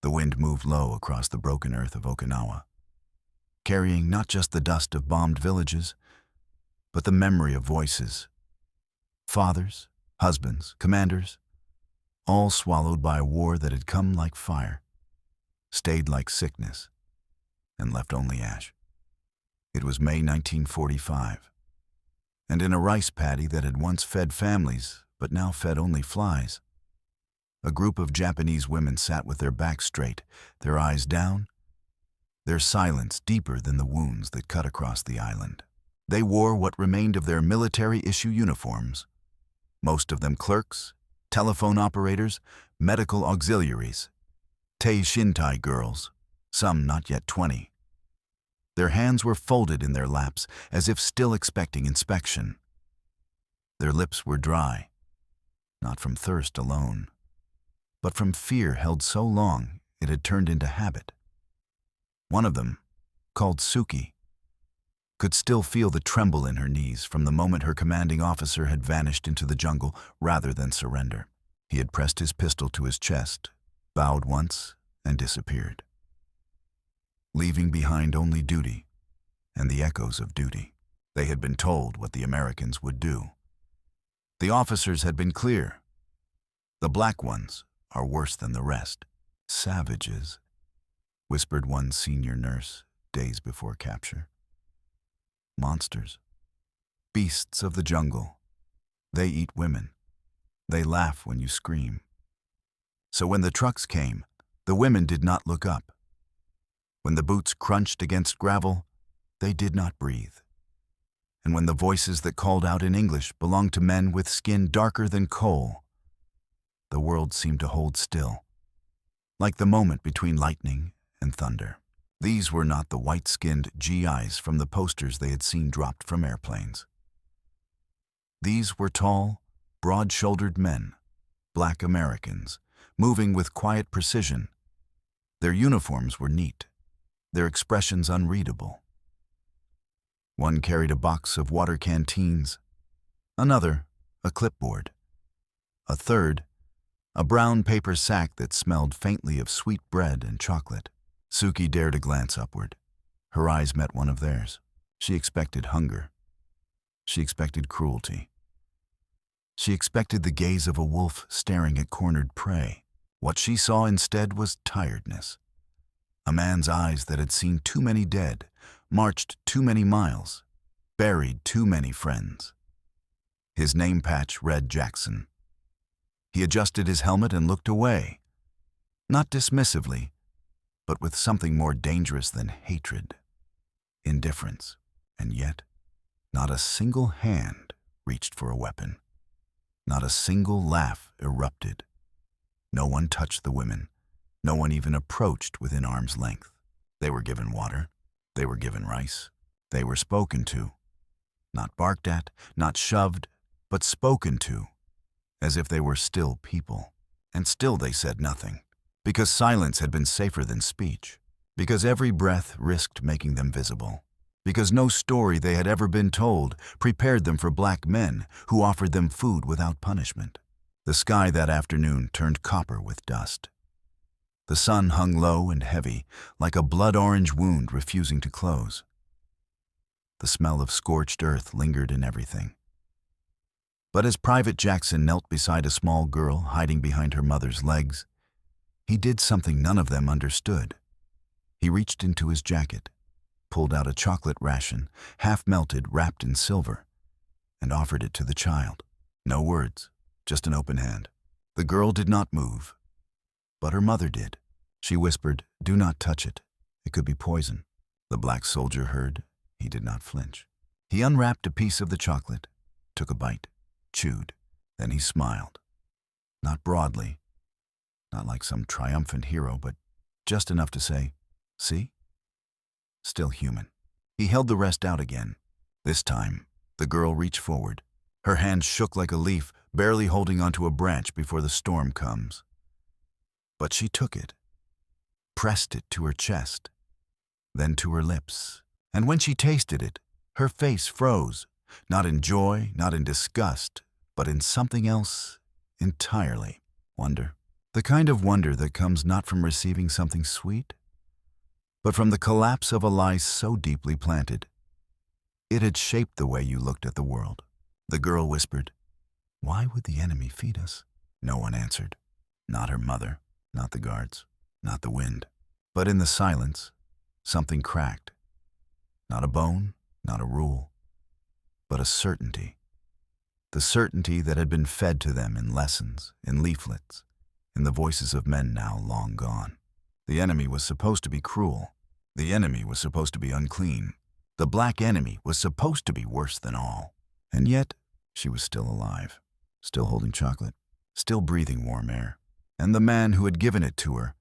The wind moved low across the broken earth of Okinawa, carrying not just the dust of bombed villages, but the memory of voices. Fathers, husbands, commanders, all swallowed by a war that had come like fire, stayed like sickness, and left only ash. It was May 1945, and in a rice paddy that had once fed families but now fed only flies, a group of Japanese women sat with their backs straight, their eyes down, their silence deeper than the wounds that cut across the island. They wore what remained of their military-issue uniforms, most of them clerks, telephone operators, medical auxiliaries, Tei Shintai girls, some not yet 20. Their hands were folded in their laps as if still expecting inspection. Their lips were dry, not from thirst alone, but from fear held so long it had turned into habit. One of them, called Suki, could still feel the tremble in her knees from the moment her commanding officer had vanished into the jungle rather than surrender. He had pressed his pistol to his chest, bowed once, and disappeared, leaving behind only duty and the echoes of duty. They had been told what the Americans would do. The officers had been clear. The black ones are worse than the rest. Savages, whispered one senior nurse days before capture. Monsters, beasts of the jungle. They eat women. They laugh when you scream. So when the trucks came, the women did not look up. When the boots crunched against gravel, they did not breathe. And when the voices that called out in English belonged to men with skin darker than coal, the world seemed to hold still, like the moment between lightning and thunder. These were not the white-skinned GIs from the posters they had seen dropped from airplanes. These were tall, broad-shouldered men, black Americans, moving with quiet precision. Their uniforms were neat, their expressions unreadable. One carried a box of water canteens, another, a clipboard, a third, a brown paper sack that smelled faintly of sweet bread and chocolate. Suki dared a glance upward. Her eyes met one of theirs. She expected hunger. She expected cruelty. She expected the gaze of a wolf staring at cornered prey. What she saw instead was tiredness. A man's eyes that had seen too many dead, marched too many miles, buried too many friends. His name patch read Jackson. He adjusted his helmet and looked away, not dismissively, but with something more dangerous than hatred, indifference. And yet, not a single hand reached for a weapon. Not a single laugh erupted. No one touched the women. No one even approached within arm's length. They were given water. They were given rice. They were spoken to. Not barked at, not shoved, but spoken to, as if they were still people. And still they said nothing, because silence had been safer than speech, because every breath risked making them visible, because no story they had ever been told prepared them for black men who offered them food without punishment. The sky that afternoon turned copper with dust. The sun hung low and heavy, like a blood-orange wound refusing to close. The smell of scorched earth lingered in everything. But as Private Jackson knelt beside a small girl hiding behind her mother's legs, he did something none of them understood. He reached into his jacket, pulled out a chocolate ration, half-melted, wrapped in silver, and offered it to the child. No words, just an open hand. The girl did not move, but her mother did. She whispered, "Do not touch it. It could be poison." The black soldier heard. He did not flinch. He unwrapped a piece of the chocolate, took a bite, chewed. Then he smiled. Not broadly, not like some triumphant hero, but just enough to say, "See? Still human." He held the rest out again. This time, the girl reached forward. Her hand shook like a leaf, barely holding onto a branch before the storm comes. But she took it, pressed it to her chest, then to her lips. And when she tasted it, her face froze, not in joy, not in disgust, but in something else entirely. Wonder. The kind of wonder that comes not from receiving something sweet, but from the collapse of a lie so deeply planted. It had shaped the way you looked at the world. The girl whispered, "Why would the enemy feed us?" No one answered. Not her mother, not the guards, not the wind. But in the silence, something cracked. Not a bone, not a rule, but a certainty. The certainty that had been fed to them in lessons, in leaflets, in the voices of men now long gone. The enemy was supposed to be cruel. The enemy was supposed to be unclean. The black enemy was supposed to be worse than all. And yet, she was still alive, still holding chocolate, still breathing warm air. And the man who had given it to her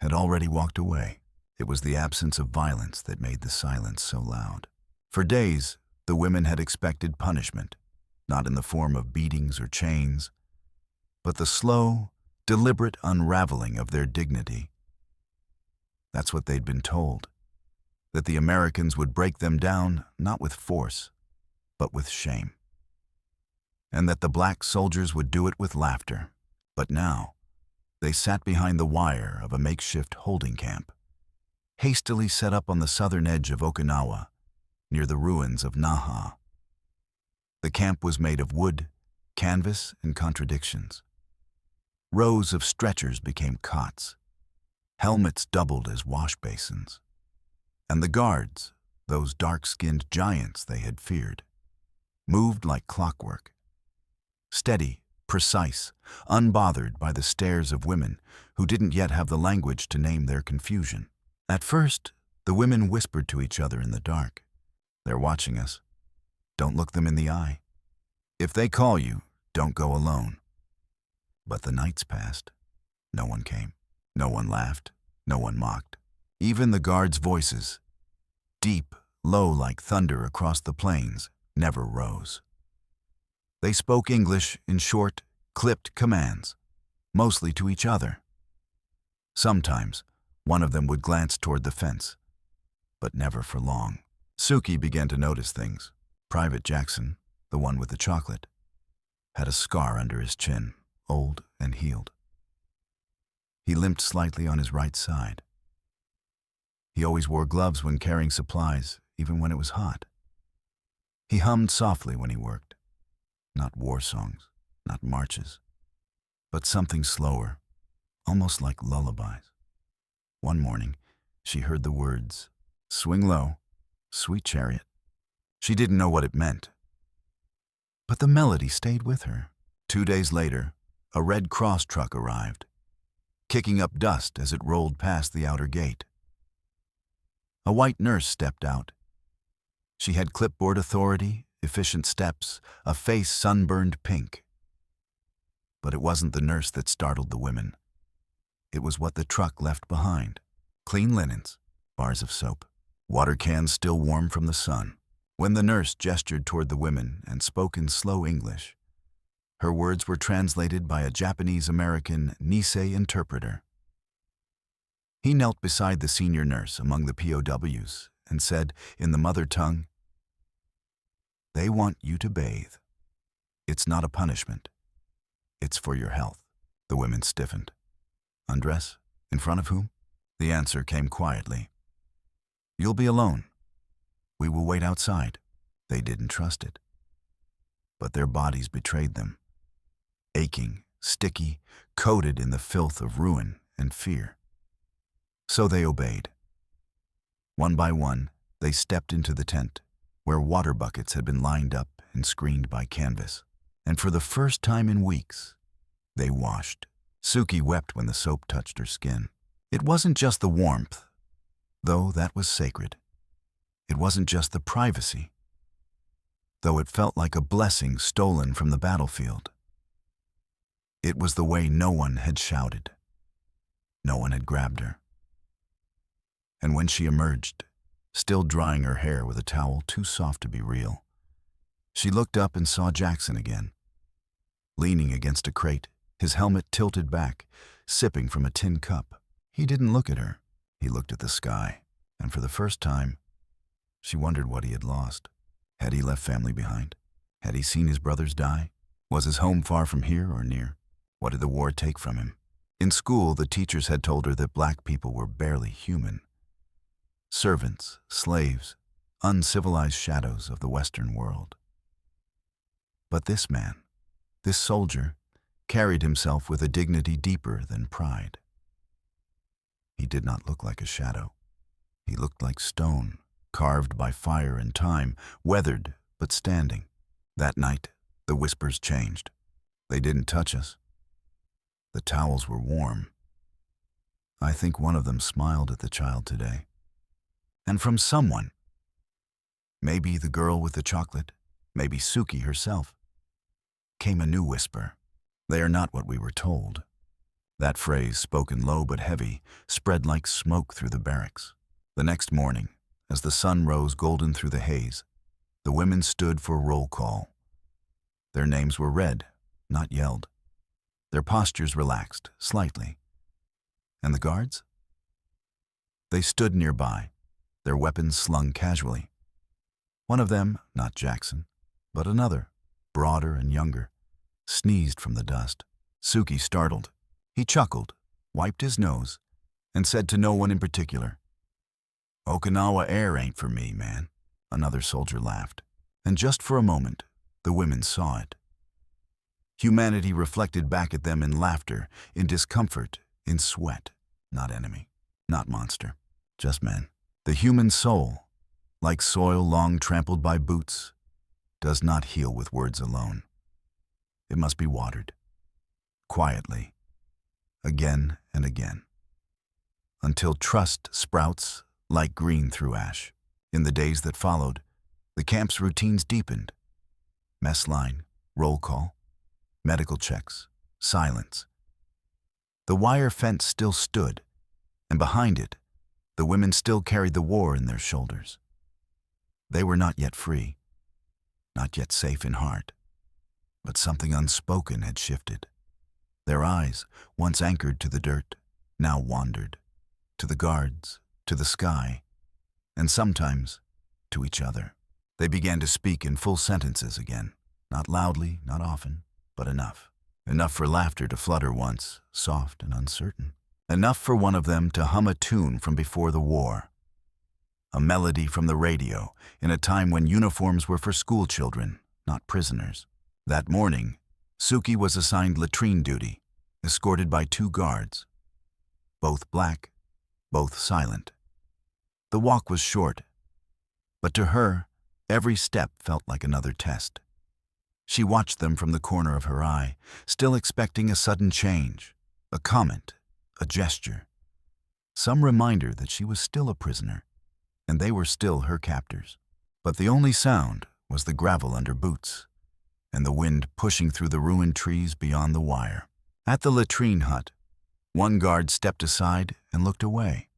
had already walked away. It was the absence of violence that made the silence so loud. For days, the women had expected punishment, not in the form of beatings or chains, but the slow, deliberate unraveling of their dignity. That's what they'd been told, that the Americans would break them down not with force, but with shame, and that the black soldiers would do it with laughter. But now, they sat behind the wire of a makeshift holding camp, hastily set up on the southern edge of Okinawa, near the ruins of Naha. The camp was made of wood, canvas, and contradictions. Rows of stretchers became cots. Helmets doubled as wash basins. And the guards, those dark-skinned giants they had feared, moved like clockwork. Steady, precise, unbothered by the stares of women who didn't yet have the language to name their confusion. At first, the women whispered to each other in the dark. "They're watching us. Don't look them in the eye. If they call you, don't go alone." But the nights passed. No one came. No one laughed. No one mocked. Even the guards' voices, deep, low like thunder across the plains, never rose. They spoke English in short, clipped commands, mostly to each other. Sometimes, one of them would glance toward the fence, but never for long. Suki began to notice things. Private Jackson, the one with the chocolate, had a scar under his chin, old and healed. He limped slightly on his right side. He always wore gloves when carrying supplies, even when it was hot. He hummed softly when he worked. Not war songs, not marches, but something slower, almost like lullabies. One morning, she heard the words, "Swing low, sweet chariot." She didn't know what it meant, but the melody stayed with her. 2 days later, a Red Cross truck arrived, kicking up dust as it rolled past the outer gate. A white nurse stepped out. She had clipboard authority, efficient steps, a face sunburned pink. But it wasn't the nurse that startled the women. It was what the truck left behind. Clean linens, bars of soap, water cans still warm from the sun. When the nurse gestured toward the women and spoke in slow English, her words were translated by a Japanese-American Nisei interpreter. He knelt beside the senior nurse among the POWs and said, in the mother tongue, "They want you to bathe. It's not a punishment. It's for your health." The women stiffened. "Undress? In front of whom?" The answer came quietly. "You'll be alone. We will wait outside." They didn't trust it. But their bodies betrayed them. Aching, sticky, coated in the filth of ruin and fear. So they obeyed. One by one, they stepped into the tent, where water buckets had been lined up and screened by canvas. And for the first time in weeks, they washed. Suki wept when the soap touched her skin. It wasn't just the warmth, though that was sacred. It wasn't just the privacy, though it felt like a blessing stolen from the battlefield. It was the way no one had shouted. No one had grabbed her. And when she emerged, still drying her hair with a towel too soft to be real, she looked up and saw Jackson again, leaning against a crate, his helmet tilted back, sipping from a tin cup. He didn't look at her. He looked at the sky, and for the first time, she wondered what he had lost. Had he left family behind? Had he seen his brothers die? Was his home far from here or near? What did the war take from him? In school, the teachers had told her that black people were barely human. Servants, slaves, uncivilized shadows of the Western world. But this man, this soldier, carried himself with a dignity deeper than pride. He did not look like a shadow. He looked like stone, carved by fire and time, weathered but standing. That night, the whispers changed. They didn't touch us. The towels were warm. I think one of them smiled at the child today. And from someone, maybe the girl with the chocolate, maybe Suki herself, came a new whisper. They are not what we were told. That phrase, spoken low but heavy, spread like smoke through the barracks. The next morning, as the sun rose golden through the haze, the women stood for roll call. Their names were read, not yelled. Their postures relaxed, slightly. And the guards? They stood nearby, their weapons slung casually. One of them, not Jackson, but another, broader and younger, sneezed from the dust. Suki startled. He chuckled, wiped his nose, and said to no one in particular, "Okinawa air ain't for me, man." Another soldier laughed, and just for a moment, the women saw it. Humanity reflected back at them in laughter, in discomfort, in sweat. Not enemy, not monster, just men. The human soul, like soil long trampled by boots, does not heal with words alone. It must be watered, quietly, again and again, until trust sprouts like green through ash. In the days that followed, the camp's routines deepened. Mess line, roll call, medical checks, silence. The wire fence still stood, and behind it, the women still carried the war in their shoulders. They were not yet free, not yet safe in heart, but something unspoken had shifted. Their eyes, once anchored to the dirt, now wandered, to the guards, to the sky, and sometimes to each other. They began to speak in full sentences again, not loudly, not often, but enough. Enough for laughter to flutter once, soft and uncertain. Enough for one of them to hum a tune from before the war. A melody from the radio, in a time when uniforms were for school children, not prisoners. That morning, Suki was assigned latrine duty, escorted by 2 guards. Both black, both silent. The walk was short, but to her, every step felt like another test. She watched them from the corner of her eye, still expecting a sudden change, a comment, a gesture, some reminder that she was still a prisoner, and they were still her captors. But the only sound was the gravel under boots, and the wind pushing through the ruined trees beyond the wire. At the latrine hut, one guard stepped aside and looked away.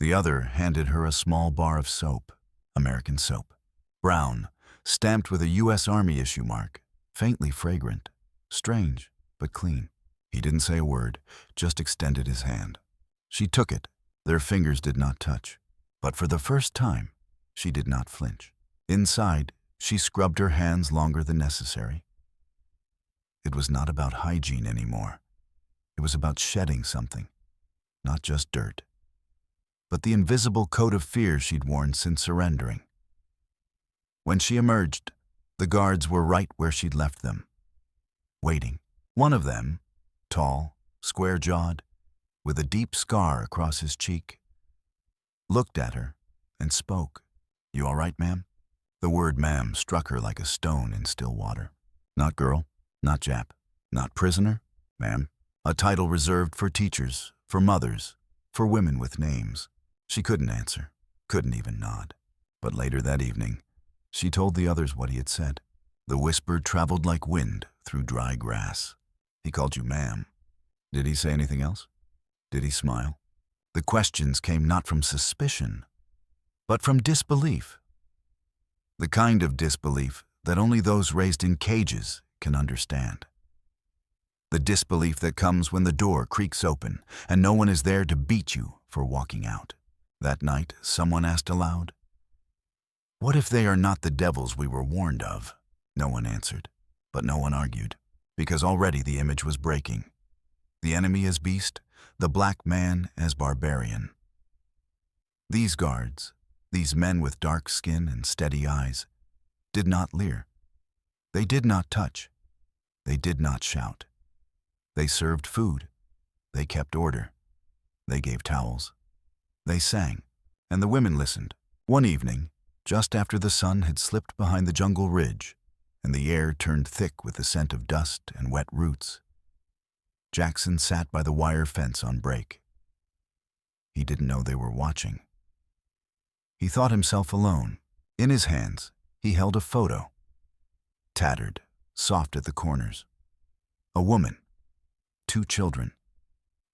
The other handed her a small bar of soap, American soap, brown, stamped with a U.S. Army issue mark, faintly fragrant, strange, but clean. He didn't say a word, just extended his hand. She took it. Their fingers did not touch. But for the first time, she did not flinch. Inside, she scrubbed her hands longer than necessary. It was not about hygiene anymore. It was about shedding something, not just dirt, but the invisible coat of fear she'd worn since surrendering. When she emerged, the guards were right where she'd left them, waiting. One of them, tall, square-jawed, with a deep scar across his cheek, looked at her and spoke. "You all right, ma'am?" The word ma'am struck her like a stone in still water. Not girl, not Jap, not prisoner, ma'am. A title reserved for teachers, for mothers, for women with names. She couldn't answer, couldn't even nod. But later that evening, she told the others what he had said. The whisper traveled like wind through dry grass. "He called you ma'am. Did he say anything else? Did he smile?" The questions came not from suspicion, but from disbelief. The kind of disbelief that only those raised in cages can understand. The disbelief that comes when the door creaks open and no one is there to beat you for walking out. That night, someone asked aloud, "What if they are not the devils we were warned of?" No one answered, but no one argued, because already the image was breaking. the enemy as beast, the black man as barbarian. These guards, these men with dark skin and steady eyes, did not leer. They did not touch. They did not shout. They served food. They kept order. They gave towels. They sang, and the women listened. One evening, just after the sun had slipped behind the jungle ridge, and the air turned thick with the scent of dust and wet roots, Jackson sat by the wire fence on break. He didn't know they were watching. He thought himself alone. In his hands, he held a photo, tattered, soft at the corners. A woman, 2 children,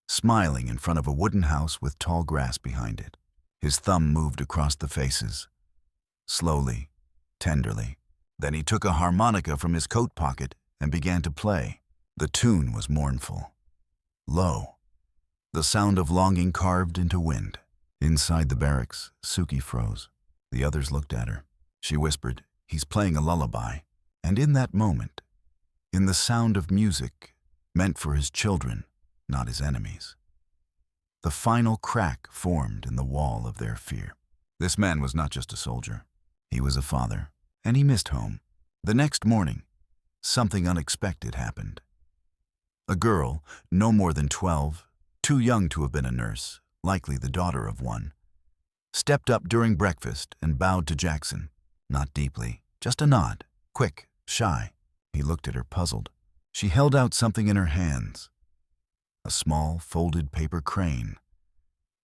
smiling in front of a wooden house with tall grass behind it. His thumb moved across the faces, slowly, tenderly. Then he took a harmonica from his coat pocket and began to play. The tune was mournful, low, the sound of longing carved into wind. Inside the barracks, Suki froze. The others looked at her. She whispered, "He's playing a lullaby." And in that moment, in the sound of music meant for his children, not his enemies, the final crack formed in the wall of their fear. This man was not just a soldier. He was a father, and he missed home. The next morning, something unexpected happened. A girl, no more than 12, too young to have been a nurse, likely the daughter of one, stepped up during breakfast and bowed to Jackson. Not deeply, just a nod, quick, shy. He looked at her, puzzled. She held out something in her hands, a small, folded paper crane,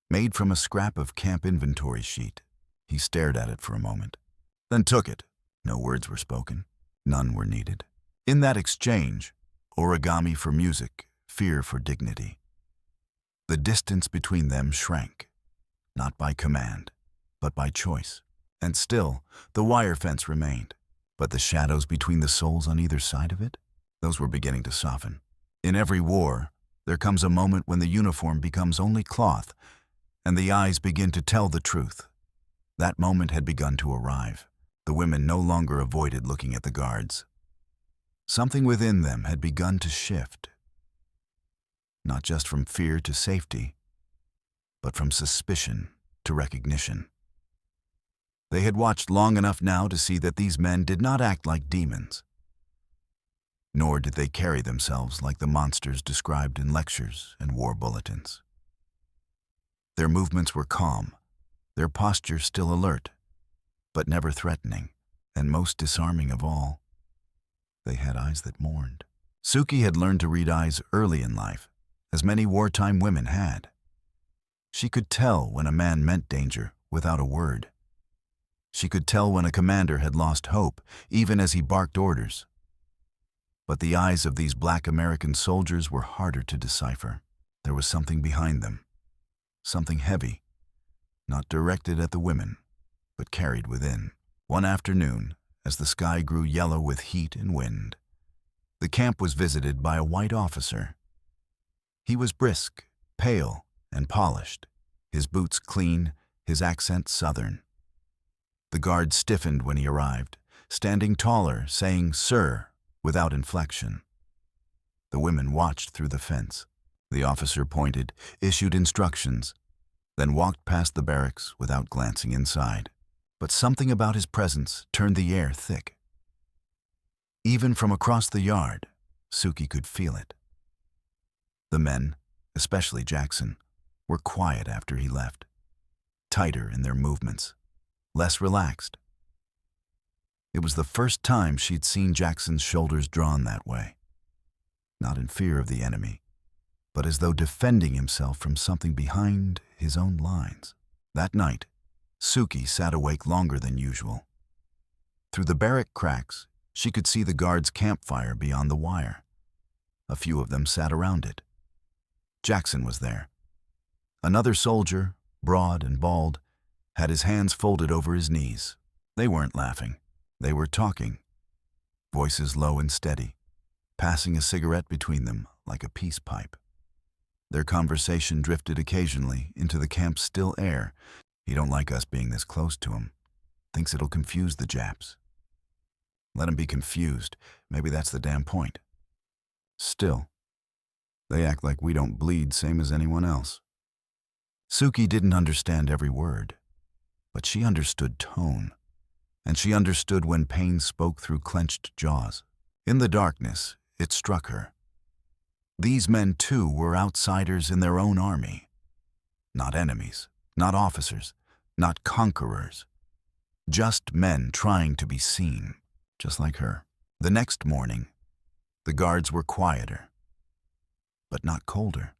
made from a scrap of camp inventory sheet. He stared at it for a moment, then took it. No words were spoken. None were needed. In that exchange, origami for music, fear for dignity. The distance between them shrank, not by command, but by choice. And still, the wire fence remained. But the shadows between the souls on either side of it, those were beginning to soften. In every war, there comes a moment when the uniform becomes only cloth, and the eyes begin to tell the truth. That moment had begun to arrive. The women no longer avoided looking at the guards. Something within them had begun to shift, not just from fear to safety, but from suspicion to recognition. They had watched long enough now to see that these men did not act like demons, nor did they carry themselves like the monsters described in lectures and war bulletins. Their movements were calm, their posture still alert, but never threatening, and most disarming of all, they had eyes that mourned. Suki had learned to read eyes early in life, as many wartime women had. She could tell when a man meant danger without a word. She could tell when a commander had lost hope, even as he barked orders. But the eyes of these black American soldiers were harder to decipher. There was something behind them, something heavy, not directed at the women, but carried within. One afternoon, as the sky grew yellow with heat and wind, the camp was visited by a white officer. He was brisk, pale, and polished, his boots clean, his accent Southern. The guard stiffened when he arrived, standing taller, saying "Sir," without inflection. The women watched through the fence. The officer pointed, issued instructions, then walked past the barracks without glancing inside. But something about his presence turned the air thick. Even from across the yard, Suki could feel it. The men, especially Jackson, were quiet after he left, tighter in their movements, less relaxed. It was the first time she'd seen Jackson's shoulders drawn that way, not in fear of the enemy, but as though defending himself from something behind his own lines. That night, Suki sat awake longer than usual. Through the barrack cracks, she could see the guards' campfire beyond the wire. A few of them sat around it. Jackson was there. Another soldier, broad and bald, had his hands folded over his knees. They weren't laughing. They were talking, voices low and steady, passing a cigarette between them like a peace pipe. Their conversation drifted occasionally into the camp's still air. "He don't like us being this close to him. Thinks it'll confuse the Japs." Let him be confused. Maybe that's the damn point. Still, They act like we don't bleed same as anyone else. Suki didn't understand every word, but she understood tone, and she understood when pain spoke through clenched jaws. In the darkness, it struck her. These men, too, were outsiders in their own army. Not enemies, not officers, not conquerors. Just men trying to be seen, just like her. The next morning, the guards were quieter, but not colder.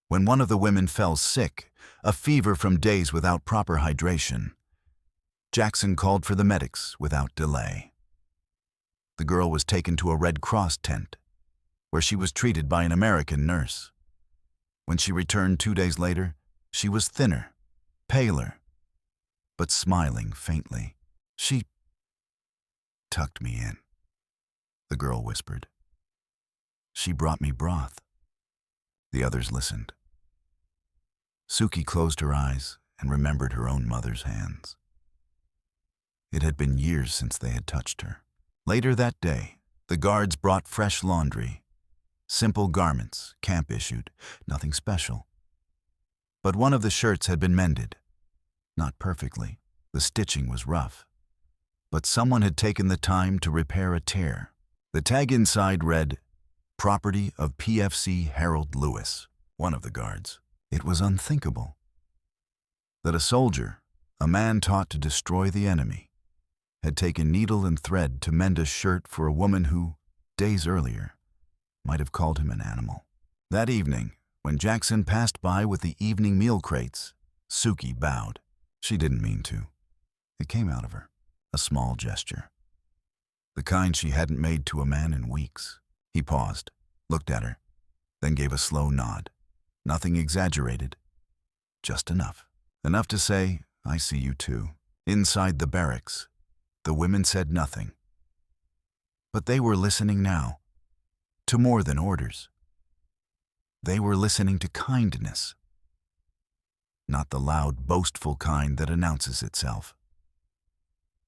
When one of the women fell sick, a fever from days without proper hydration, Jackson called for the medics without delay. The girl was taken to a Red Cross tent, where she was treated by an American nurse. When she returned 2 days later, she was thinner, paler, but smiling faintly. She tucked me in, the girl whispered. She brought me broth. The others listened. Suki closed her eyes and remembered her own mother's hands. It had been years since they had touched her. Later that day, the guards brought fresh laundry. Simple garments, camp-issued, nothing special. But one of the shirts had been mended. Not perfectly. The stitching was rough. But someone had taken the time to repair a tear. The tag inside read, "Property of PFC Harold Lewis," one of the guards. It was unthinkable that a soldier, a man taught to destroy the enemy, had taken needle and thread to mend a shirt for a woman who, days earlier, might have called him an animal. That evening, when Jackson passed by with the evening meal crates, Suki bowed. She didn't mean to. It came out of her, a small gesture. The kind she hadn't made to a man in weeks. He paused, looked at her, then gave a slow nod. Nothing exaggerated, just enough. Enough to say, "I see you too." Inside the barracks, the women said nothing. But they were listening now, to more than orders. They were listening to kindness. Not the loud, boastful kind that announces itself,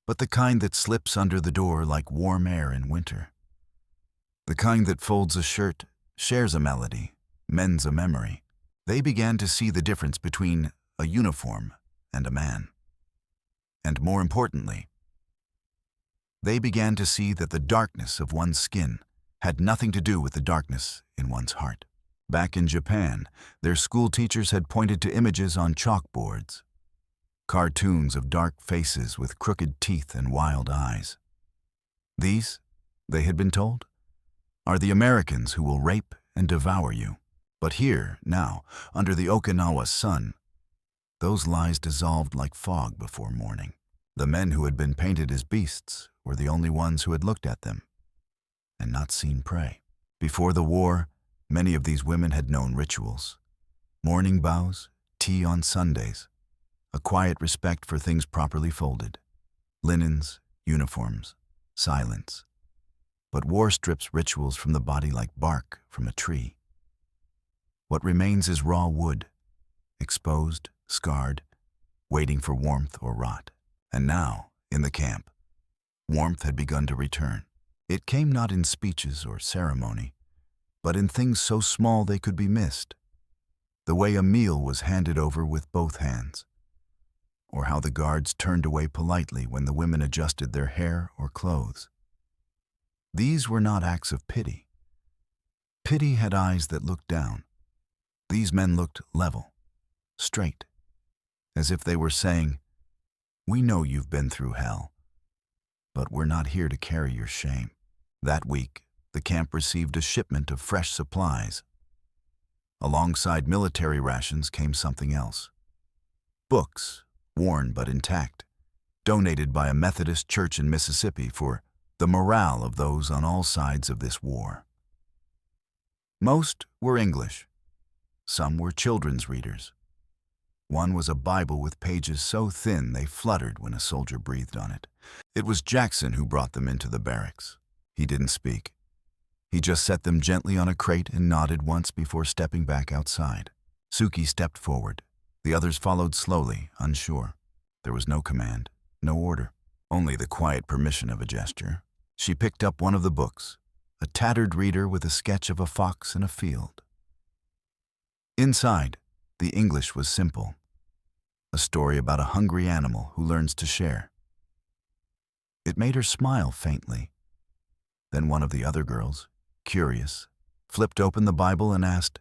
but the kind that slips under the door like warm air in winter. The kind that folds a shirt, shares a melody, mends a memory. They began to see the difference between a uniform and a man. And more importantly, they began to see that the darkness of one's skin had nothing to do with the darkness in one's heart. Back in Japan, their school teachers had pointed to images on chalkboards, cartoons of dark faces with crooked teeth and wild eyes. These, they had been told, are the Americans who will rape and devour you. But here, now, under the Okinawa sun, those lies dissolved like fog before morning. The men who had been painted as beasts were the only ones who had looked at them and not seen prey. Before the war, many of these women had known rituals. Morning bows, tea on Sundays, a quiet respect for things properly folded, linens, uniforms, silence. But war strips rituals from the body like bark from a tree. What remains is raw wood, exposed, scarred, waiting for warmth or rot. And now, in the camp, warmth had begun to return. It came not in speeches or ceremony, but in things so small they could be missed. The way a meal was handed over with both hands, or how the guards turned away politely when the women adjusted their hair or clothes. These were not acts of pity. Pity had eyes that looked down. These men looked level, straight, as if they were saying, "We know you've been through hell, but we're not here to carry your shame." That week, the camp received a shipment of fresh supplies. Alongside military rations came something else. Books, worn but intact, donated by a Methodist church in Mississippi for the morale of those on all sides of this war. Most were English. Some were children's readers. One was a Bible with pages so thin they fluttered when a soldier breathed on it. It was Jackson who brought them into the barracks. He didn't speak. He just set them gently on a crate and nodded once before stepping back outside. Suki stepped forward. The others followed slowly, unsure. There was no command, no order, only the quiet permission of a gesture. She picked up one of the books, a tattered reader with a sketch of a fox in a field. Inside, the English was simple, a story about a hungry animal who learns to share. It made her smile faintly. Then one of the other girls, curious, flipped open the Bible and asked,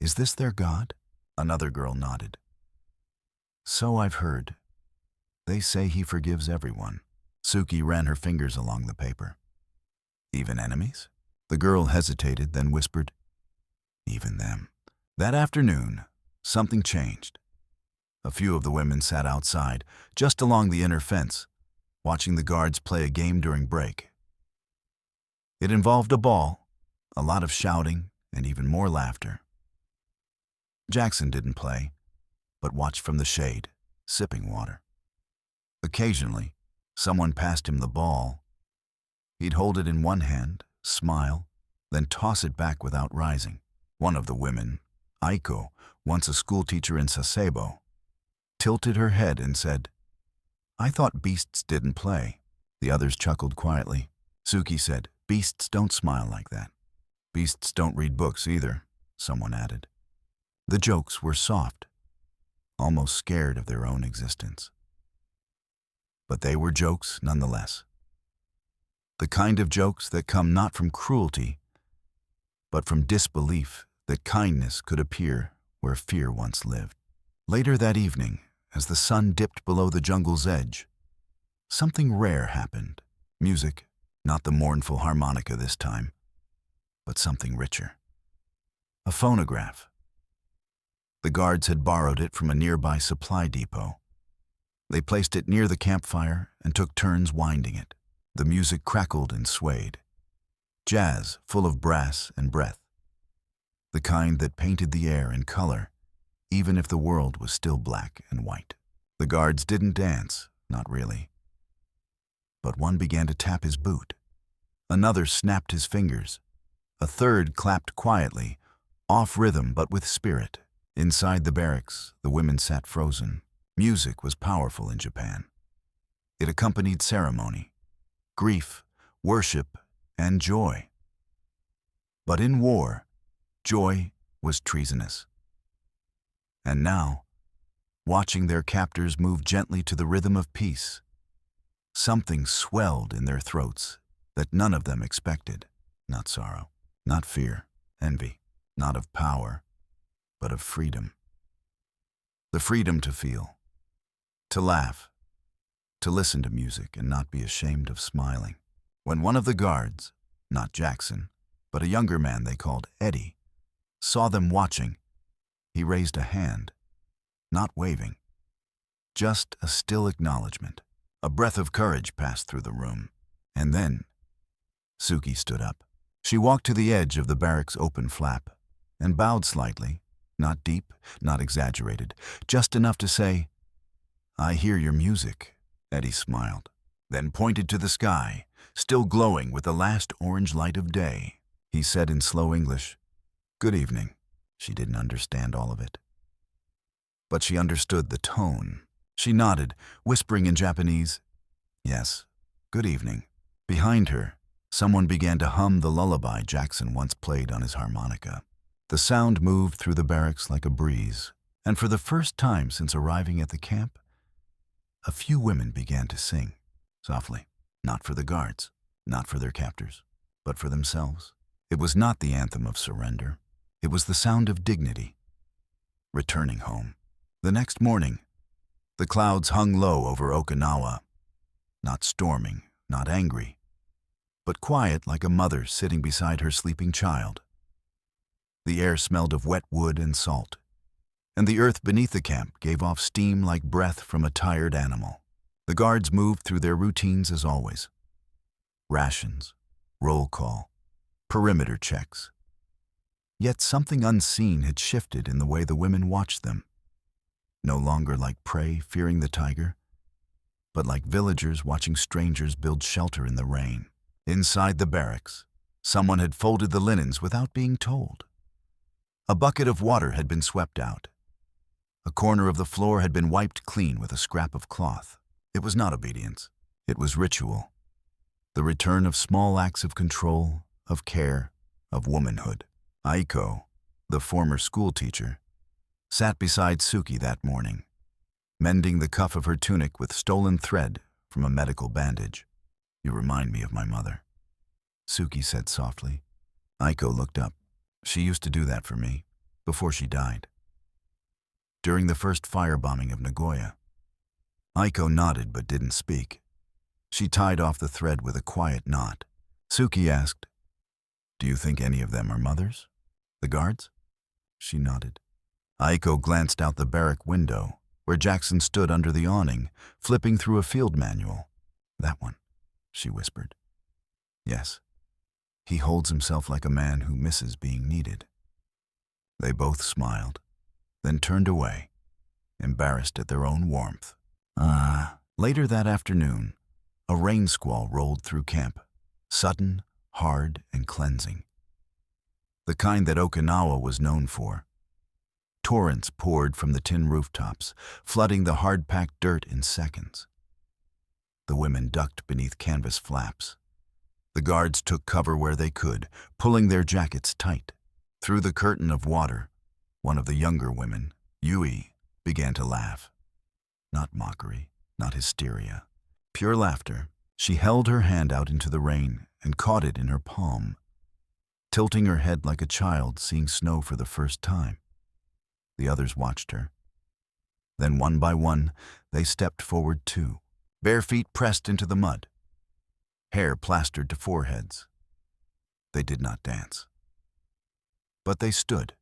"Is this their God?" Another girl nodded. "So I've heard. They say he forgives everyone." Suki ran her fingers along the paper. "Even enemies?" The girl hesitated, then whispered, "Even them." That afternoon, something changed. A few of the women sat outside, just along the inner fence, watching the guards play a game during break. It involved a ball, a lot of shouting, and even more laughter. Jackson didn't play, but watched from the shade, sipping water. Occasionally, someone passed him the ball. He'd hold it in one hand, smile, then toss it back without rising. One of the women, Aiko, once a schoolteacher in Sasebo, tilted her head and said, "I thought beasts didn't play." The others chuckled quietly. Suki said, "Beasts don't smile like that." "Beasts don't read books either," someone added. The jokes were soft, almost scared of their own existence. But they were jokes nonetheless. The kind of jokes that come not from cruelty, but from disbelief that kindness could appear where fear once lived. Later that evening, as the sun dipped below the jungle's edge, something rare happened. Music, not the mournful harmonica this time, but something richer. A phonograph. The guards had borrowed it from a nearby supply depot. They placed it near the campfire and took turns winding it. The music crackled and swayed. Jazz full of brass and breath. The kind that painted the air in color, even if the world was still black and white. The guards didn't dance, not really. But one began to tap his boot. Another snapped his fingers. A third clapped quietly, off rhythm but with spirit. Inside the barracks, the women sat frozen. Music was powerful in Japan. It accompanied ceremony, grief, worship, and joy. But in war, joy was treasonous. And now, watching their captors move gently to the rhythm of peace, something swelled in their throats that none of them expected. Not sorrow, not fear, envy, not of power, but of freedom. The freedom to feel, to laugh, to listen to music and not be ashamed of smiling. When one of the guards, not Jackson, but a younger man they called Eddie, saw them watching, he raised a hand, not waving, just a still acknowledgement. A breath of courage passed through the room, and then Suki stood up. She walked to the edge of the barracks' open flap and bowed slightly, not deep, not exaggerated, just enough to say, "I hear your music." Eddie smiled, then pointed to the sky, still glowing with the last orange light of day. He said in slow English, "Good evening." She didn't understand all of it, but she understood the tone. She nodded, whispering in Japanese, "Yes, good evening." Behind her, someone began to hum the lullaby Jackson once played on his harmonica. The sound moved through the barracks like a breeze, and for the first time since arriving at the camp, a few women began to sing, softly, not for the guards, not for their captors, but for themselves. It was not the anthem of surrender. It was the sound of dignity, returning home. The next morning, the clouds hung low over Okinawa, not storming, not angry, but quiet like a mother sitting beside her sleeping child. The air smelled of wet wood and salt, and the earth beneath the camp gave off steam like breath from a tired animal. The guards moved through their routines as always. Rations, roll call, perimeter checks. Yet something unseen had shifted in the way the women watched them. No longer like prey fearing the tiger, but like villagers watching strangers build shelter in the rain. Inside the barracks, someone had folded the linens without being told. A bucket of water had been swept out. A corner of the floor had been wiped clean with a scrap of cloth. It was not obedience. It was ritual. The return of small acts of control, of care, of womanhood. Aiko, the former schoolteacher, sat beside Suki that morning, mending the cuff of her tunic with stolen thread from a medical bandage. "You remind me of my mother," Suki said softly. Aiko looked up. "She used to do that for me, before she died. During the first firebombing of Nagoya." Aiko nodded but didn't speak. She tied off the thread with a quiet knot. Suki asked, "Do you think any of them are mothers? The guards?" She nodded. Aiko glanced out the barrack window, where Jackson stood under the awning, flipping through a field manual. "That one," she whispered. "Yes. He holds himself like a man who misses being needed." They both smiled, then turned away, embarrassed at their own warmth. Later that afternoon, a rain squall rolled through camp, sudden, hard, and cleansing. The kind that Okinawa was known for. Torrents poured from the tin rooftops, flooding the hard-packed dirt in seconds. The women ducked beneath canvas flaps. The guards took cover where they could, pulling their jackets tight. Through the curtain of water, one of the younger women, Yui, began to laugh. Not mockery, not hysteria. Pure laughter. She held her hand out into the rain and caught it in her palm, tilting her head like a child seeing snow for the first time. The others watched her. Then one by one, they stepped forward too, bare feet pressed into the mud, hair plastered to foreheads. They did not dance. But they stood.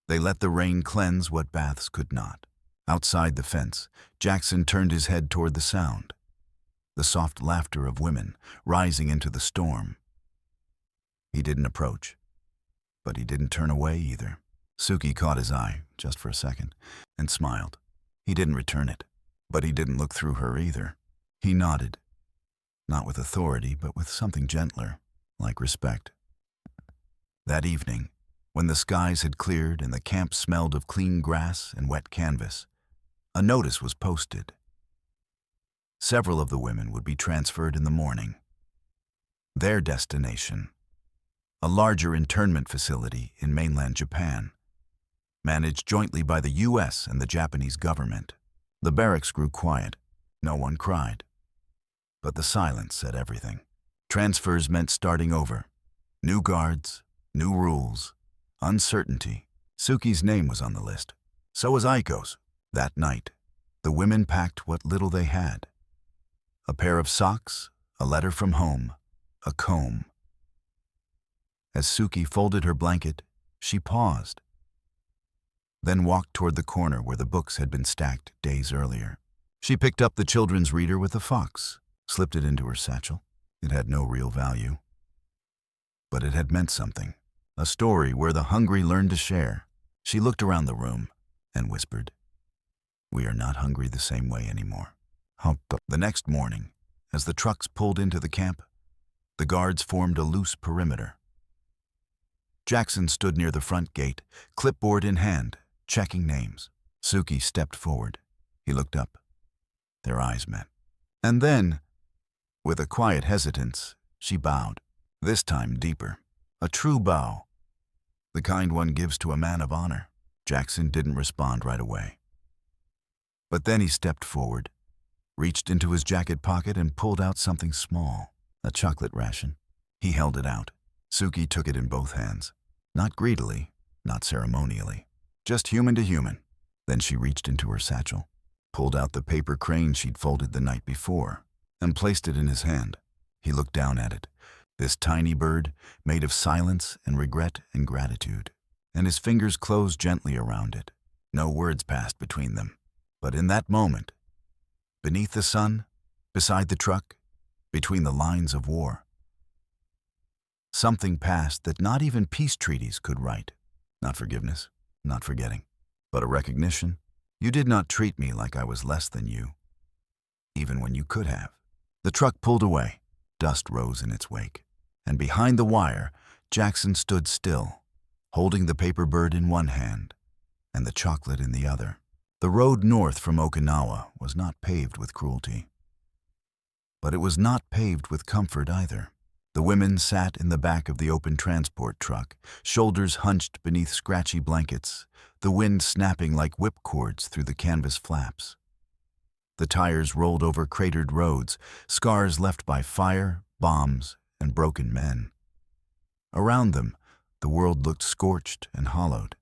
They let the rain cleanse what baths could not. Outside the fence, Jackson turned his head toward the sound, the soft laughter of women rising into the storm. He didn't approach, but he didn't turn away either. Suki caught his eye, just for a second, and smiled. He didn't return it, but he didn't look through her either. He nodded, not with authority, but with something gentler, like respect. That evening, when the skies had cleared and the camp smelled of clean grass and wet canvas, a notice was posted. Several of the women would be transferred in the morning. Their destination, a larger internment facility in mainland Japan, managed jointly by the U.S. and the Japanese government. The barracks grew quiet. No one cried. But the silence said everything. Transfers meant starting over. New guards, new rules, uncertainty. Suki's name was on the list. So was Aiko's. That night, the women packed what little they had. A pair of socks, a letter from home, a comb. As Suki folded her blanket, she paused, then walked toward the corner where the books had been stacked days earlier. She picked up the children's reader with a fox, slipped it into her satchel. It had no real value, but it had meant something. A story where the hungry learn to share. She looked around the room and whispered, "We are not hungry the same way anymore." The next morning, as the trucks pulled into the camp, the guards formed a loose perimeter. Jackson stood near the front gate, clipboard in hand, checking names. Suki stepped forward. He looked up. Their eyes met. And then, with a quiet hesitance, she bowed, this time deeper. A true bow, the kind one gives to a man of honor. Jackson didn't respond right away. But then he stepped forward, reached into his jacket pocket and pulled out something small, a chocolate ration. He held it out. Suki took it in both hands. Not greedily, not ceremonially, just human to human. Then she reached into her satchel, pulled out the paper crane she'd folded the night before, and placed it in his hand. He looked down at it, this tiny bird made of silence and regret and gratitude, and his fingers closed gently around it. No words passed between them. But in that moment, beneath the sun, beside the truck, between the lines of war, something passed that not even peace treaties could write. Not forgiveness, not forgetting, but a recognition. You did not treat me like I was less than you, even when you could have. The truck pulled away. Dust rose in its wake. And behind the wire, Jackson stood still, holding the paper bird in one hand and the chocolate in the other. The road north from Okinawa was not paved with cruelty, But it was not paved with comfort either. The women sat in the back of the open transport truck, shoulders hunched beneath scratchy blankets, the wind snapping like whipcords through the canvas flaps. The tires rolled over cratered roads, scars left by fire, bombs, and broken men. Around them, the world looked scorched and hollowed.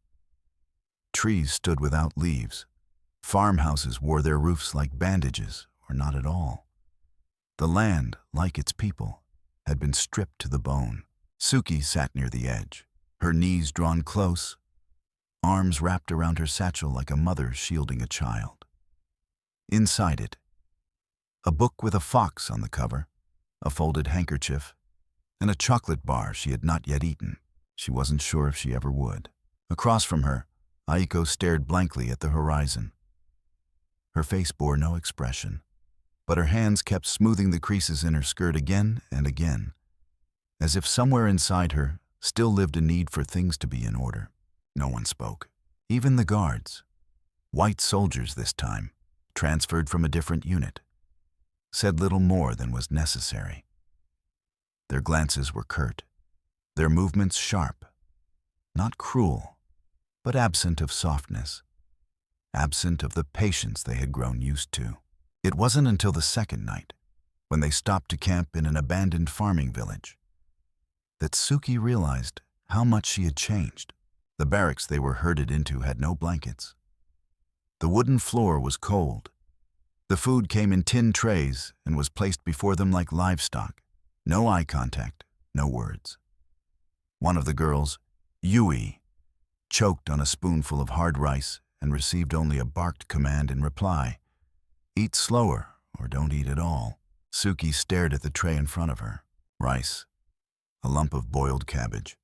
Trees stood without leaves. Farmhouses wore their roofs like bandages, or not at all. The land, like its people, had been stripped to the bone. Suki sat near the edge, her knees drawn close, arms wrapped around her satchel like a mother shielding a child. Inside it, a book with a fox on the cover, a folded handkerchief, and a chocolate bar she had not yet eaten. She wasn't sure if she ever would. Across from her, Aiko stared blankly at the horizon. Her face bore no expression, but her hands kept smoothing the creases in her skirt again and again, as if somewhere inside her still lived a need for things to be in order. No one spoke. Even the guards, white soldiers this time, transferred from a different unit, said little more than was necessary. Their glances were curt, their movements sharp, not cruel, but absent of softness, absent of the patience they had grown used to. It wasn't until the second night, when they stopped to camp in an abandoned farming village, that Suki realized how much she had changed. The barracks they were herded into had no blankets. The wooden floor was cold. The food came in tin trays and was placed before them like livestock. No eye contact, no words. One of the girls, Yui, choked on a spoonful of hard rice and received only a barked command in reply. Eat slower or don't eat at all. Suki stared at the tray in front of her. Rice, a lump of boiled cabbage,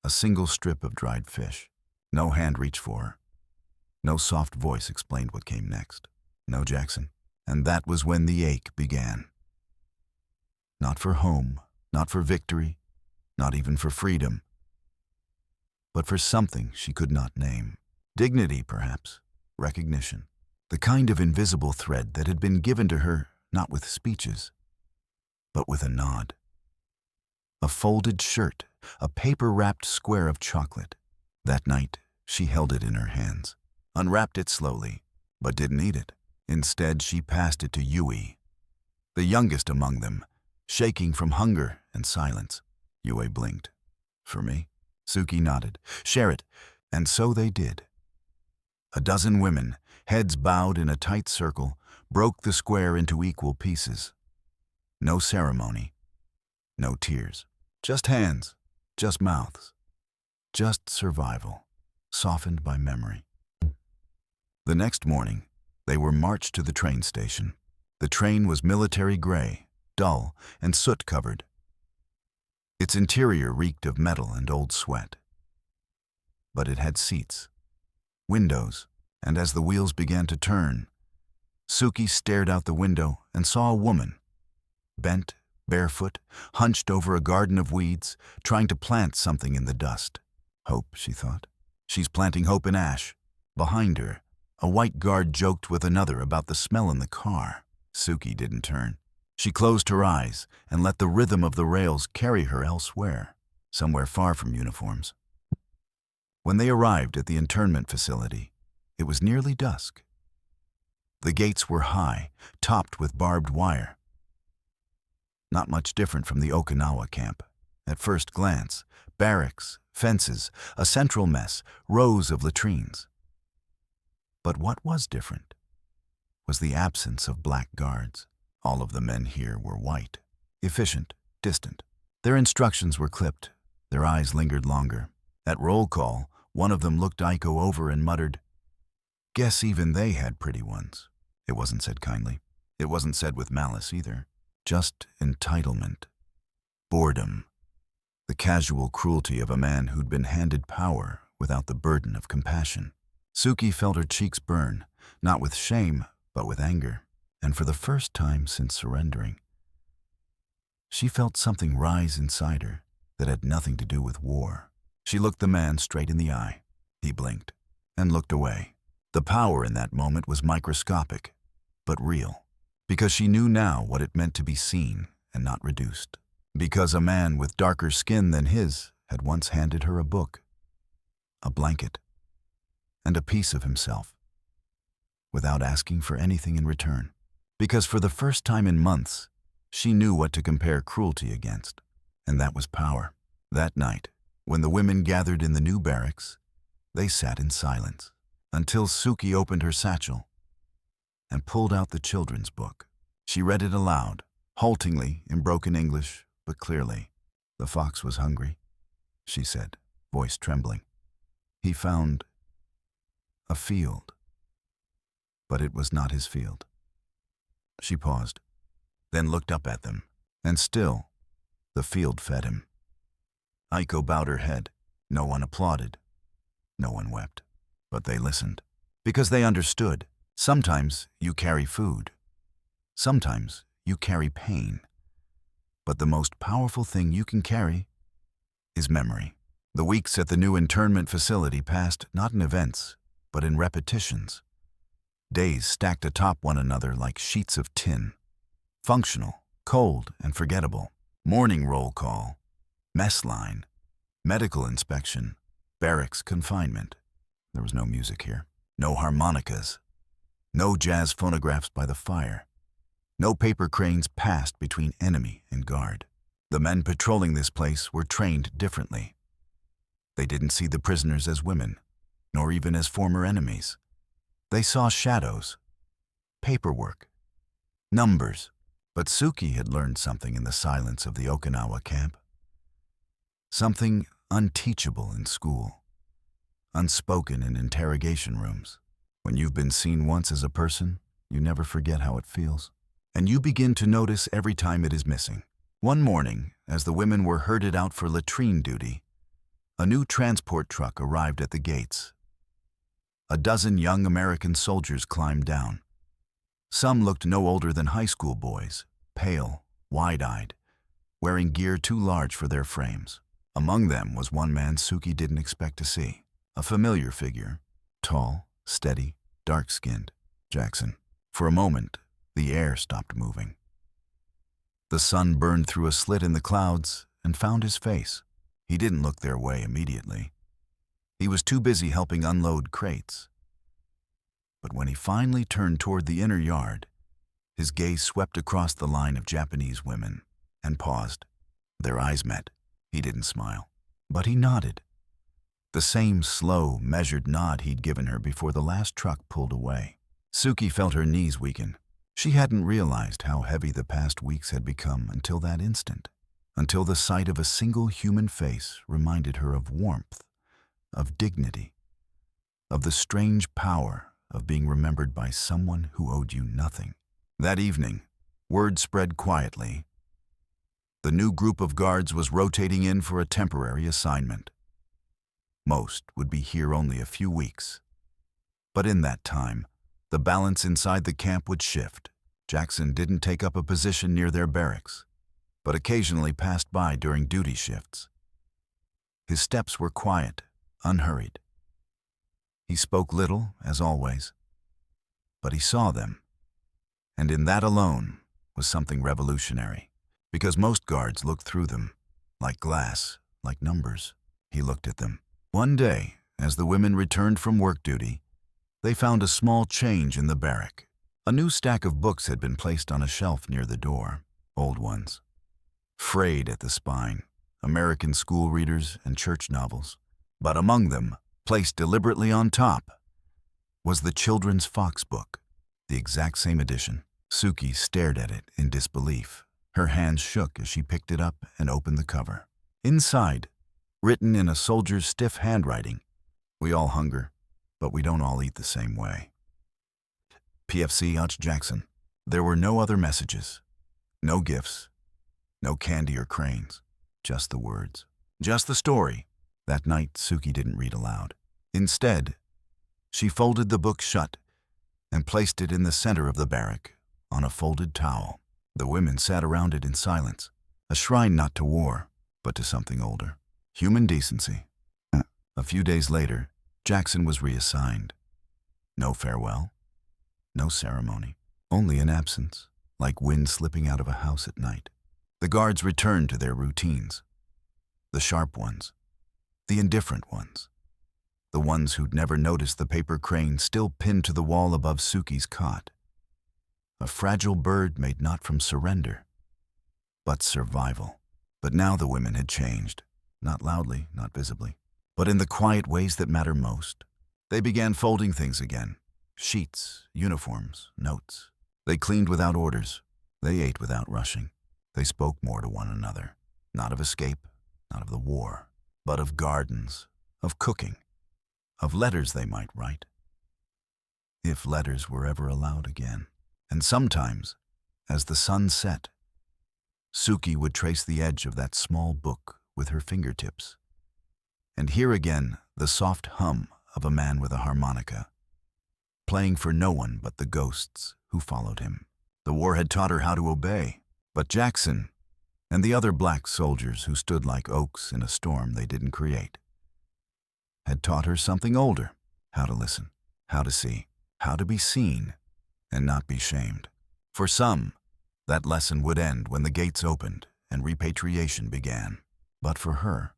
a single strip of dried fish. No hand reached for her. No soft voice explained what came next. No Jackson. And that was when the ache began. Not for home, not for victory, not even for freedom, but for something she could not name. Dignity, perhaps, recognition. The kind of invisible thread that had been given to her not with speeches, but with a nod. A folded shirt, a paper-wrapped square of chocolate. That night, she held it in her hands, unwrapped it slowly, but didn't eat it. Instead, she passed it to Yui, the youngest among them, shaking from hunger and silence. Yui blinked. For me? Suki nodded. Share it. And so they did. A dozen women, heads bowed in a tight circle, broke the square into equal pieces. No ceremony, no tears. Just hands, just mouths, just survival, softened by memory. The next morning, they were marched to the train station. The train was military gray, dull, and soot-covered. Its interior reeked of metal and old sweat. But it had seats, windows, and as the wheels began to turn, Suki stared out the window and saw a woman, bent, barefoot, hunched over a garden of weeds, trying to plant something in the dust. Hope, she thought. She's planting hope in ash. Behind her, a white guard joked with another about the smell in the car. Suki didn't turn. She closed her eyes and let the rhythm of the rails carry her elsewhere, somewhere far from uniforms. When they arrived at the internment facility, it was nearly dusk. The gates were high, topped with barbed wire. Not much different from the Okinawa camp. At first glance, barracks, fences, a central mess, rows of latrines. But what was different was the absence of black guards. All of the men here were white, efficient, distant. Their instructions were clipped. Their eyes lingered longer. At roll call, one of them looked Aiko over and muttered, "Guess even they had pretty ones." It wasn't said kindly. It wasn't said with malice either. Just entitlement. Boredom. The casual cruelty of a man who'd been handed power without the burden of compassion. Suki felt her cheeks burn, not with shame, but with anger. And for the first time since surrendering, she felt something rise inside her that had nothing to do with war. She looked the man straight in the eye. He blinked and looked away. The power in that moment was microscopic, but real. Because she knew now what it meant to be seen and not reduced. Because a man with darker skin than his had once handed her a book, a blanket, and a piece of himself, without asking for anything in return. Because for the first time in months, she knew what to compare cruelty against, and that was power. That night, when the women gathered in the new barracks, they sat in silence, until Suki opened her satchel and pulled out the children's book. She read it aloud, haltingly in broken English, but clearly. "The fox was hungry," she said, voice trembling. "He found a field, but it was not his field." She paused, then looked up at them, and still, the field fed him. Aiko bowed her head. No one applauded. No one wept. But they listened, because they understood. Sometimes you carry food. Sometimes you carry pain. But the most powerful thing you can carry is memory. The weeks at the new internment facility passed not in events, but in repetitions. Days stacked atop one another like sheets of tin. Functional, cold, and forgettable. Morning roll call, mess line, medical inspection, barracks confinement. There was no music here. No harmonicas. No jazz phonographs by the fire. No paper cranes passed between enemy and guard. The men patrolling this place were trained differently. They didn't see the prisoners as women, nor even as former enemies. They saw shadows, paperwork, numbers. But Suki had learned something in the silence of the Okinawa camp. Something unteachable in school, unspoken in interrogation rooms. When you've been seen once as a person, you never forget how it feels. And you begin to notice every time it is missing. One morning, as the women were herded out for latrine duty, a new transport truck arrived at the gates. A dozen young American soldiers climbed down. Some looked no older than high school boys, pale, wide-eyed, wearing gear too large for their frames. Among them was one man Suki didn't expect to see, a familiar figure, tall, steady, dark-skinned, Jackson. For a moment, the air stopped moving. The sun burned through a slit in the clouds and found his face. He didn't look their way immediately. He was too busy helping unload crates. But when he finally turned toward the inner yard, his gaze swept across the line of Japanese women and paused. Their eyes met. He didn't smile, but he nodded. The same slow, measured nod he'd given her before the last truck pulled away. Suki felt her knees weaken. She hadn't realized how heavy the past weeks had become until that instant, until the sight of a single human face reminded her of warmth, of dignity, of the strange power of being remembered by someone who owed you nothing. That evening, word spread quietly. The new group of guards was rotating in for a temporary assignment. Most would be here only a few weeks. But in that time, the balance inside the camp would shift. Jackson didn't take up a position near their barracks, but occasionally passed by during duty shifts. His steps were quiet, unhurried. He spoke little, as always, but he saw them, and in that alone was something revolutionary, because most guards looked through them, like glass, like numbers. He looked at them. One day, as the women returned from work duty, they found a small change in the barrack. A new stack of books had been placed on a shelf near the door, old ones, frayed at the spine, American school readers and church novels. But among them, placed deliberately on top, was the children's Fox book, the exact same edition. Suki stared at it in disbelief. Her hands shook as she picked it up and opened the cover. Inside, written in a soldier's stiff handwriting, "We all hunger, but we don't all eat the same way. PFC H. Jackson." There were no other messages, no gifts, no candy or cranes, just the words, just the story. That night, Suki didn't read aloud. Instead, she folded the book shut and placed it in the center of the barrack on a folded towel. The women sat around it in silence, a shrine not to war, but to something older, human decency. A few days later, Jackson was reassigned. No farewell, no ceremony, only an absence. like wind slipping out of a house at night. The guards returned to their routines. The sharp ones, the indifferent ones, the ones who'd never noticed the paper crane still pinned to the wall above Suki's cot. A fragile bird made not from surrender, but survival. But now the women had changed, not loudly, not visibly, but in the quiet ways that matter most. They began folding things again, sheets, uniforms, notes. They cleaned without orders. They ate without rushing. They spoke more to one another, not of escape, not of the war, but of gardens, of cooking, of letters they might write, if letters were ever allowed again. And sometimes, as the sun set, Suki would trace the edge of that small book with her fingertips, and hear again the soft hum of a man with a harmonica, playing for no one but the ghosts who followed him. The war had taught her how to obey, but Jackson and the other black soldiers who stood like oaks in a storm they didn't create had taught her something older: how to listen, how to see, how to be seen and not be shamed. For some, that lesson would end when the gates opened and repatriation began. But for her,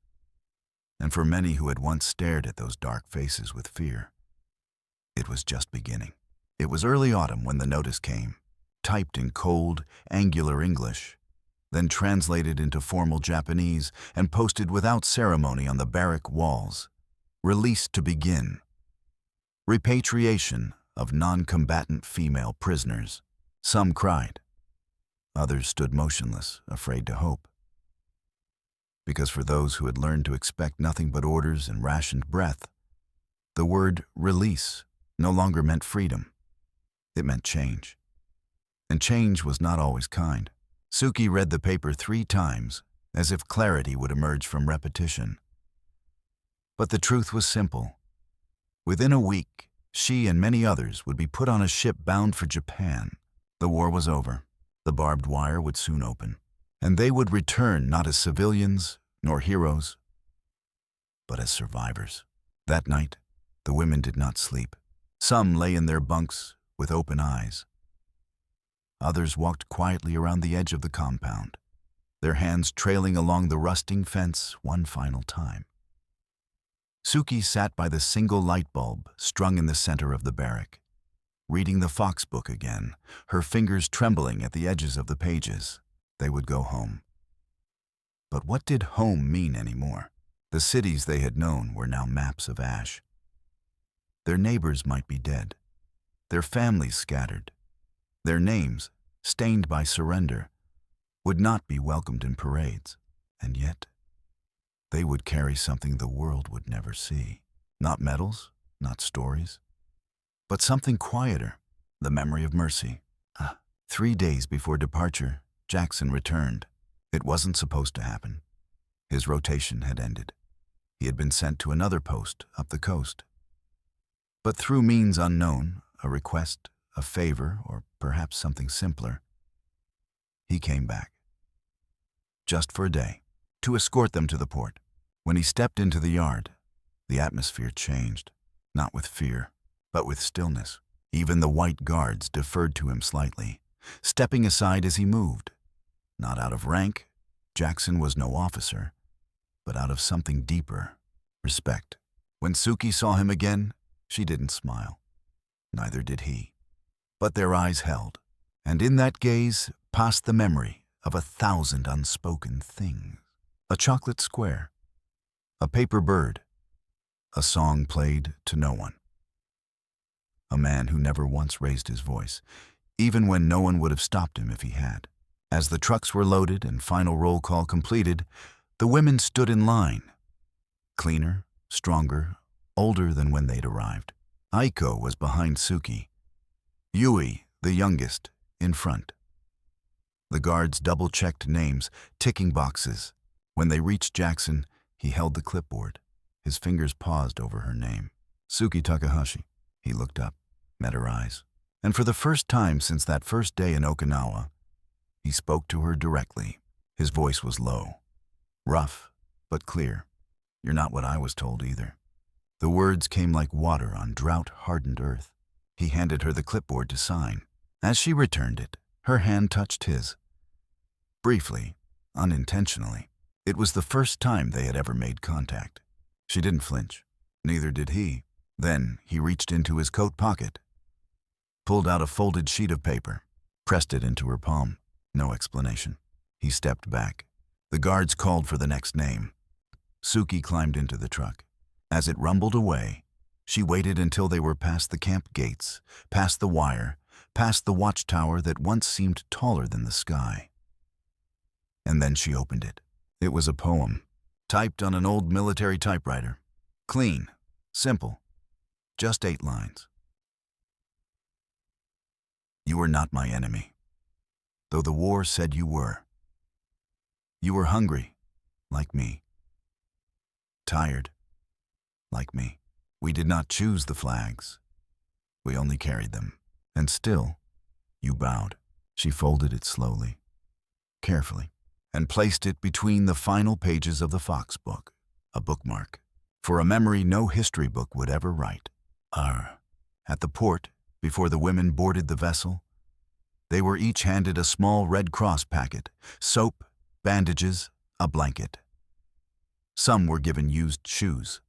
and for many who had once stared at those dark faces with fear, it was just beginning. It was early autumn when the notice came, typed in cold, angular English, then translated into formal Japanese and posted without ceremony on the barrack walls. Release to begin. Repatriation of non-combatant female prisoners. Some cried. Others stood motionless, afraid to hope. Because for those who had learned to expect nothing but orders and rationed breath, the word release no longer meant freedom. It meant change. And change was not always kind. Suki read the paper 3 times, as if clarity would emerge from repetition. But the truth was simple. Within a week, she and many others would be put on a ship bound for Japan. The war was over. The barbed wire would soon open, and they would return not as civilians nor heroes, but as survivors. That night, the women did not sleep. Some lay in their bunks with open eyes. Others walked quietly around the edge of the compound, their hands trailing along the rusting fence one final time. Suki sat by the single light bulb strung in the center of the barrack, reading the Fox book again, her fingers trembling at the edges of the pages. They would go home. But what did home mean anymore? The cities they had known were now maps of ash. Their neighbors might be dead, their families scattered, their names, stained by surrender, would not be welcomed in parades. And yet, they would carry something the world would never see. Not medals, not stories, but something quieter, the memory of mercy. 3 days before departure, Jackson returned. It wasn't supposed to happen. His rotation had ended. He had been sent to another post up the coast. But through means unknown, a request, a favor, or perhaps something simpler, he came back. Just for a day, to escort them to the port. When he stepped into the yard, the atmosphere changed, not with fear, but with stillness. Even the white guards deferred to him slightly, stepping aside as he moved. Not out of rank, Jackson was no officer, but out of something deeper, respect. When Suki saw him again, she didn't smile. Neither did he. But their eyes held, and in that gaze passed the memory of 1,000 unspoken things. A chocolate square, a paper bird, a song played to no one. A man who never once raised his voice, even when no one would have stopped him if he had. As the trucks were loaded and final roll call completed, the women stood in line. Cleaner, stronger, older than when they'd arrived. Aiko was behind Suki. Yui, the youngest, in front. The guards double-checked names, ticking boxes. When they reached Jackson, he held the clipboard. His fingers paused over her name. Suki Takahashi. He looked up, met her eyes. And for the first time since that first day in Okinawa, he spoke to her directly. His voice was low, rough, but clear. You're not what I was told either. The words came like water on drought-hardened earth. He handed her the clipboard to sign. As she returned it, Her hand touched his. Briefly, unintentionally. It was the first time they had ever made contact. She didn't flinch. Neither did he. Then he reached into his coat pocket, pulled out a folded sheet of paper, pressed it into her palm. No explanation. He stepped back. The guards called for the next name. Suki climbed into the truck. As it rumbled away, she waited until they were past the camp gates, past the wire, past the watchtower that once seemed taller than the sky. And then she opened it. It was a poem, typed on an old military typewriter. Clean, simple, just 8 lines. You were not my enemy, though the war said you were. You were hungry, like me. Tired, like me. We did not choose the flags. We only carried them. And still, you bowed. She folded it slowly, carefully, and placed it between the final pages of the Fox book, a bookmark, for a memory no history book would ever write. At the port, before the women boarded the vessel, they were each handed a small Red Cross packet, soap, bandages, a blanket. Some were given used shoes.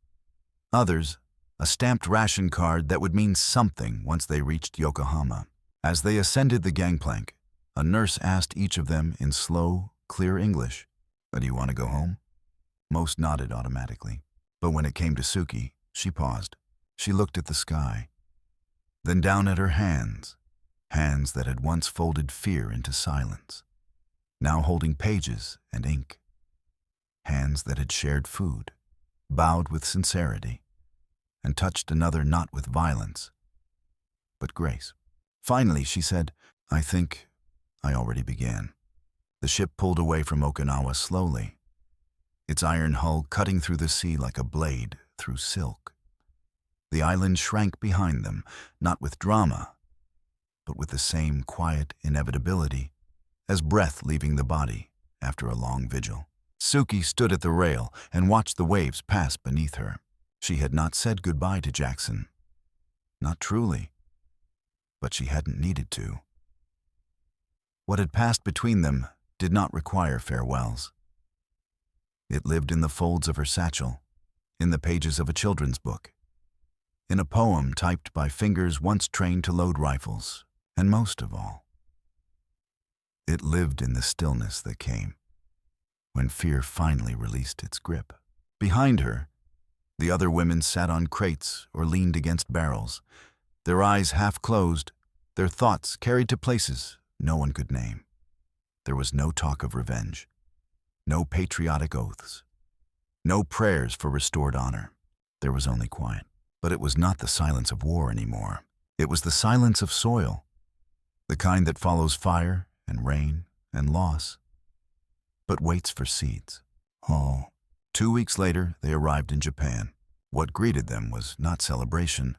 Others, a stamped ration card that would mean something once they reached Yokohama. As they ascended the gangplank, a nurse asked each of them in slow, clear English, "Do you want to go home?" Most nodded automatically. But when it came to Suki, she paused. She looked at the sky, then down at her hands, hands that had once folded fear into silence, now holding pages and ink. Hands that had shared food, bowed with sincerity, and touched another not with violence, but grace. Finally, she said, "I think I already began." The ship pulled away from Okinawa slowly, its iron hull cutting through the sea like a blade through silk. The island shrank behind them, not with drama, but with the same quiet inevitability as breath leaving the body after a long vigil. Suki stood at the rail and watched the waves pass beneath her. She had not said goodbye to Jackson. Not truly, but she hadn't needed to. What had passed between them did not require farewells. It lived in the folds of her satchel, in the pages of a children's book, in a poem typed by fingers once trained to load rifles, and most of all, it lived in the stillness that came when fear finally released its grip. Behind her, the other women sat on crates or leaned against barrels, their eyes half closed, their thoughts carried to places no one could name. There was no talk of revenge, no patriotic oaths, no prayers for restored honor. There was only quiet. But it was not the silence of war anymore. It was the silence of soil, the kind that follows fire and rain and loss, but waits for seeds. 2 weeks later, they arrived in Japan. What greeted them was not celebration,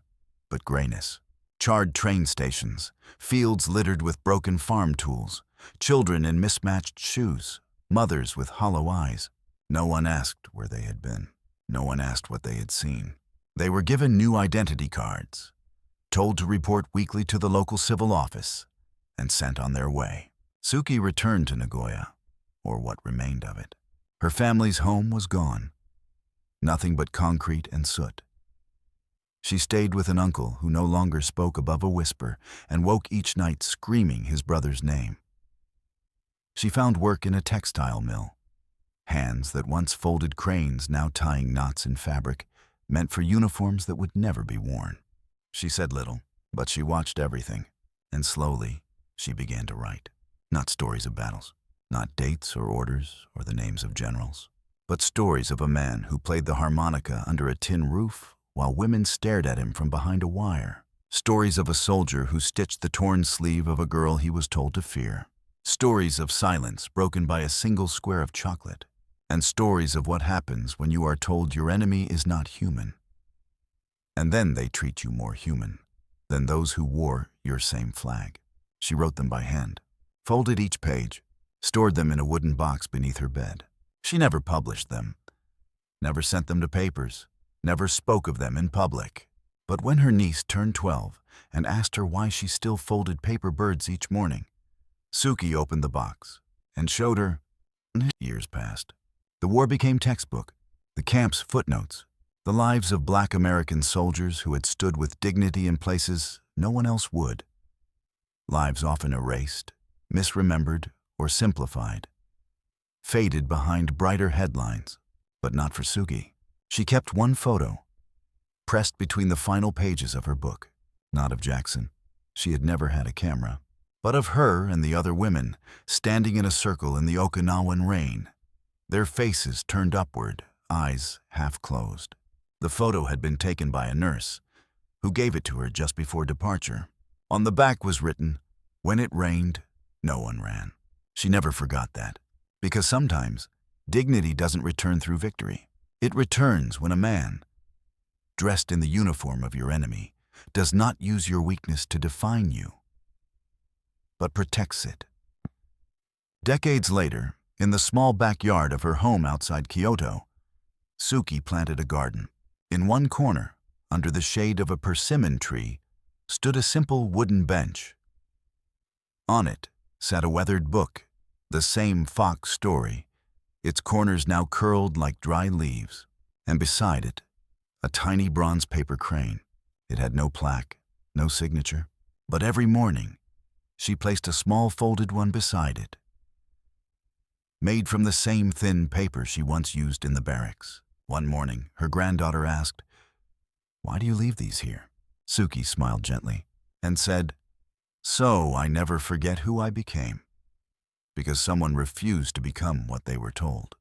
but grayness. Charred train stations, fields littered with broken farm tools, children in mismatched shoes, mothers with hollow eyes. No one asked where they had been. No one asked what they had seen. They were given new identity cards, told to report weekly to the local civil office, and sent on their way. Suki returned to Nagoya, or what remained of it. Her family's home was gone, nothing but concrete and soot. She stayed with an uncle who no longer spoke above a whisper and woke each night screaming his brother's name. She found work in a textile mill, hands that once folded cranes now tying knots in fabric, meant for uniforms that would never be worn. She said little, but she watched everything, and slowly she began to write. Not stories of battles, not dates or orders or the names of generals, but stories of a man who played the harmonica under a tin roof while women stared at him from behind a wire. Stories of a soldier who stitched the torn sleeve of a girl he was told to fear. Stories of silence broken by a single square of chocolate. And stories of what happens when you are told your enemy is not human. And then they treat you more human than those who wore your same flag. She wrote them by hand, folded each page, stored them in a wooden box beneath her bed. She never published them, never sent them to papers, never spoke of them in public. But when her niece turned 12 and asked her why she still folded paper birds each morning, Suki opened the box and showed her. Years passed. The war became textbook, the camp's footnotes, the lives of Black American soldiers who had stood with dignity in places no one else would. Lives often erased, misremembered, or simplified. Faded behind brighter headlines, but not for Suki. She kept one photo, pressed between the final pages of her book. Not of Jackson. She had never had a camera. But of her and the other women, standing in a circle in the Okinawan rain, their faces turned upward, eyes half closed. The photo had been taken by a nurse, who gave it to her just before departure. On the back was written, "When it rained, no one ran." She never forgot that, because sometimes dignity doesn't return through victory. It returns when a man, dressed in the uniform of your enemy, does not use your weakness to define you, but protects it. Decades later, in the small backyard of her home outside Kyoto, Suki planted a garden. In one corner, under the shade of a persimmon tree, stood a simple wooden bench. On it sat a weathered book, the same fox story, its corners now curled like dry leaves, and beside it, a tiny bronze paper crane. It had no plaque, no signature, but every morning, she placed a small folded one beside it, made from the same thin paper she once used in the barracks. One morning, her granddaughter asked, "Why do you leave these here?" Suki smiled gently and said, "So I never forget who I became, because someone refused to become what they were told."